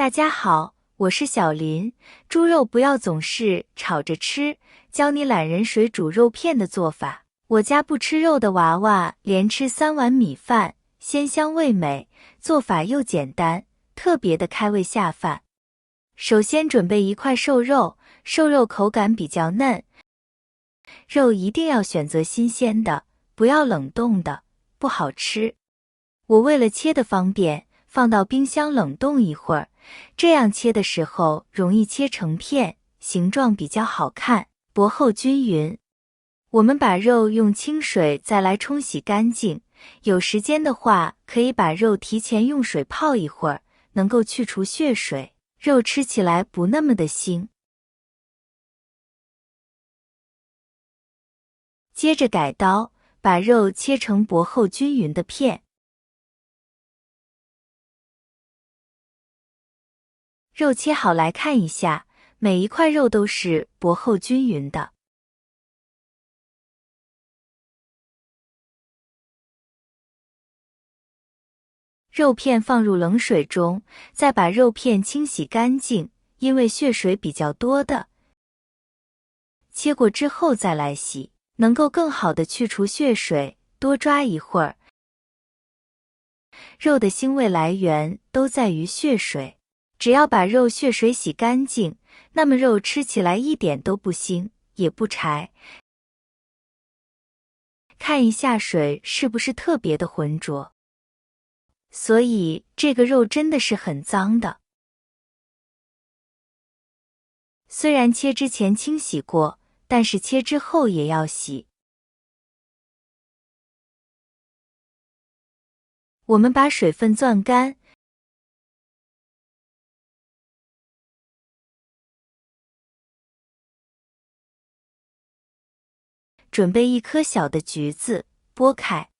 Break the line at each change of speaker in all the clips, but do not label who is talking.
大家好，我是小林。猪肉不要总是炒着吃，教你懒人水煮肉片的做法。我家不吃肉的娃娃连吃3碗米饭，鲜香味美，做法又简单，特别的开胃下饭。首先准备1块瘦肉，瘦肉口感比较嫩，肉一定要选择新鲜的，不要冷冻的，不好吃。我为了切的方便，放到冰箱冷冻一会儿，这样切的时候容易切成片，形状比较好看，薄厚均匀。我们把肉用清水再来冲洗干净，有时间的话可以把肉提前用水泡一会儿，能够去除血水，肉吃起来不那么的腥。接着改刀，把肉切成薄厚均匀的片。肉切好来看一下，每一块肉都是薄厚均匀的。肉片放入冷水中，再把肉片清洗干净，因为血水比较多的，切过之后再来洗，能够更好的去除血水，多抓一会儿。肉的腥味来源都在于血水，只要把肉血水洗干净，那么肉吃起来一点都不腥，也不柴。看一下水是不是特别的浑浊，所以这个肉真的是很脏的。虽然切之前清洗过，但是切之后也要洗。我们把水分攥干，准备1颗小的橘子，剥开。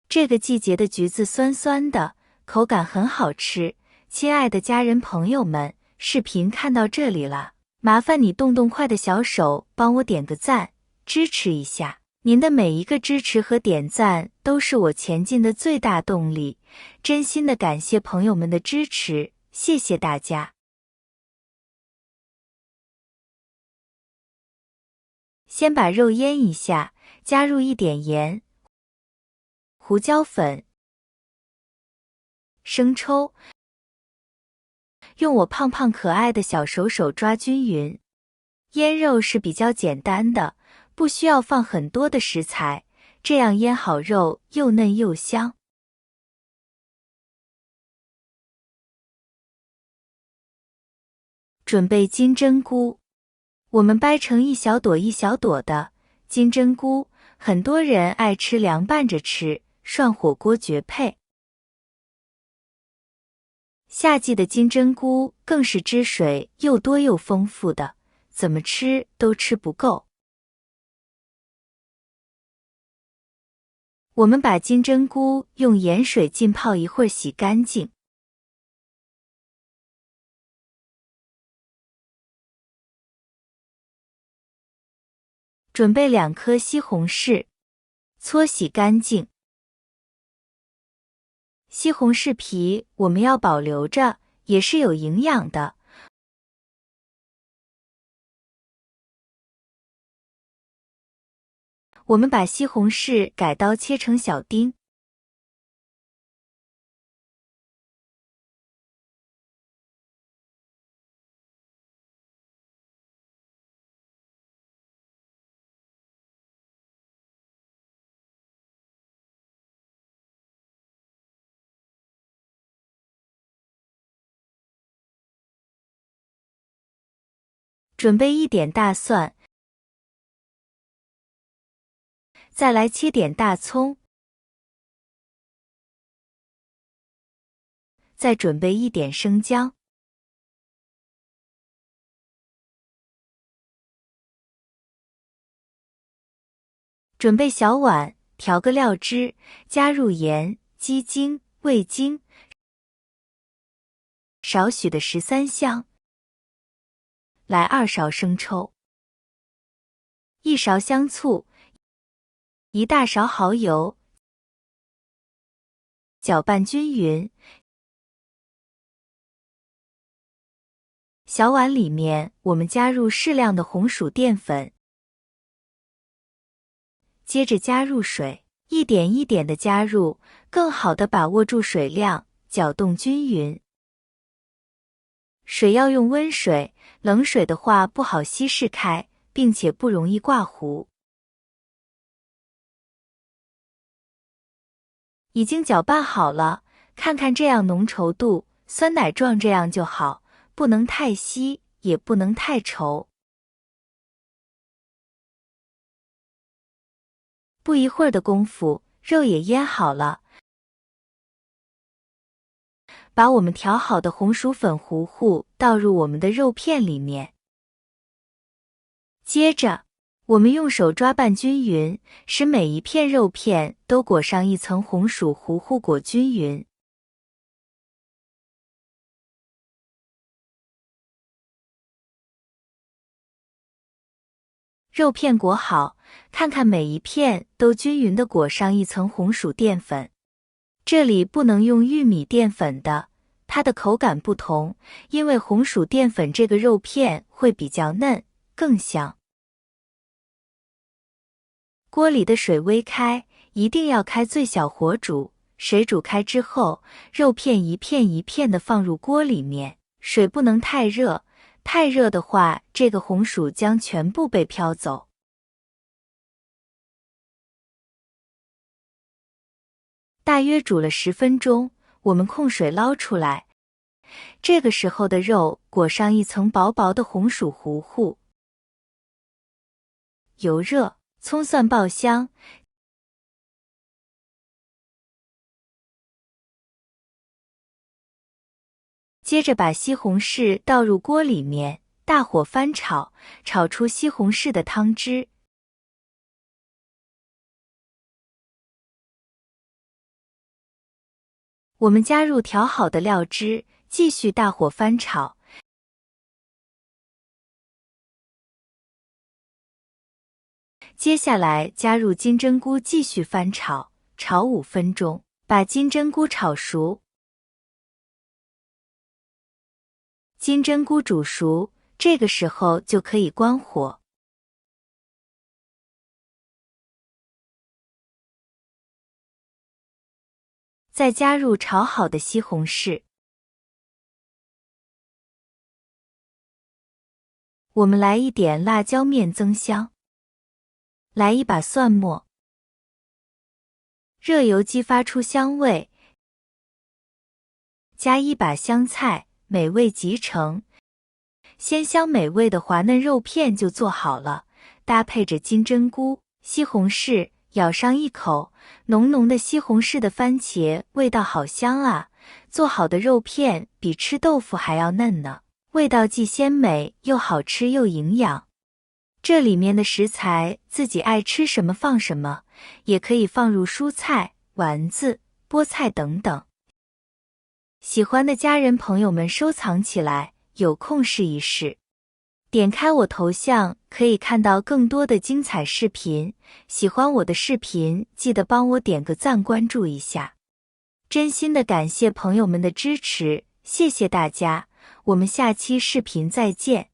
这个季节的橘子酸酸的，口感很好吃。亲爱的家人朋友们，视频看到这里了，麻烦你动动快的小手帮我点个赞，支持一下。您的每一个支持和点赞都是我前进的最大动力，真心的感谢朋友们的支持，谢谢大家。先把肉腌一下，加入一点盐、胡椒粉、生抽，用我胖胖可爱的小手抓均匀。腌肉是比较简单的，不需要放很多的食材，这样腌好肉又嫩又香。准备金针菇，我们掰成一小朵一小朵的。金针菇，很多人爱吃凉拌着吃，涮火锅绝配。夏季的金针菇更是汁水又多又丰富的，怎么吃都吃不够。我们把金针菇用盐水浸泡一会儿，洗干净。准备2颗西红柿，搓洗干净。西红柿皮我们要保留着，也是有营养的。我们把西红柿改刀切成小丁。准备1点大蒜，再来切点大葱，再准备1点生姜，准备小碗，调个料汁，加入盐、鸡精、味精，少许的13香，来2勺生抽，1勺香醋，1大勺蚝油，搅拌均匀，小碗里面我们加入适量的红薯淀粉，接着加入水，一点一点的加入，更好的把握住水量，搅动均匀。水要用温水，冷水的话不好稀释开，并且不容易挂糊。已经搅拌好了，看看这样浓稠度，酸奶状这样就好，不能太稀，也不能太稠。不一会儿的功夫，肉也腌好了。把我们调好的红薯粉糊糊倒入我们的肉片里面。接着，我们用手抓拌均匀，使每一片肉片都裹上一层红薯糊糊，裹均匀。肉片裹好，看看每一片都均匀地裹上一层红薯淀粉。这里不能用玉米淀粉的，它的口感不同，因为红薯淀粉这个肉片会比较嫩，更香。锅里的水微开，一定要开最小火煮，水煮开之后，肉片一片一片的放入锅里面，水不能太热，太热的话，这个红薯将全部被飘走。大约煮了10分钟，我们控水捞出来。这个时候的肉裹上一层薄薄的红薯糊糊，油热，葱蒜爆香。接着把西红柿倒入锅里面，大火翻炒，炒出西红柿的汤汁。我们加入调好的料汁，继续大火翻炒。接下来加入金针菇，继续翻炒，炒5分钟，把金针菇炒熟。金针菇煮熟，这个时候就可以关火。再加入炒好的西红柿。我们来一点辣椒面增香，来一把蒜末，热油激发出香味，加一把香菜，美味极成。鲜香美味的滑嫩肉片就做好了，搭配着金针菇、西红柿，咬上一口，浓浓的西红柿的番茄味道好香啊！做好的肉片比吃豆腐还要嫩呢，味道既鲜美又好吃又营养。这里面的食材自己爱吃什么放什么，也可以放入蔬菜、丸子、菠菜等等。喜欢的家人朋友们收藏起来，有空试一试。点开我头像可以看到更多的精彩视频，喜欢我的视频记得帮我点个赞，关注一下。真心的感谢朋友们的支持，谢谢大家，我们下期视频再见。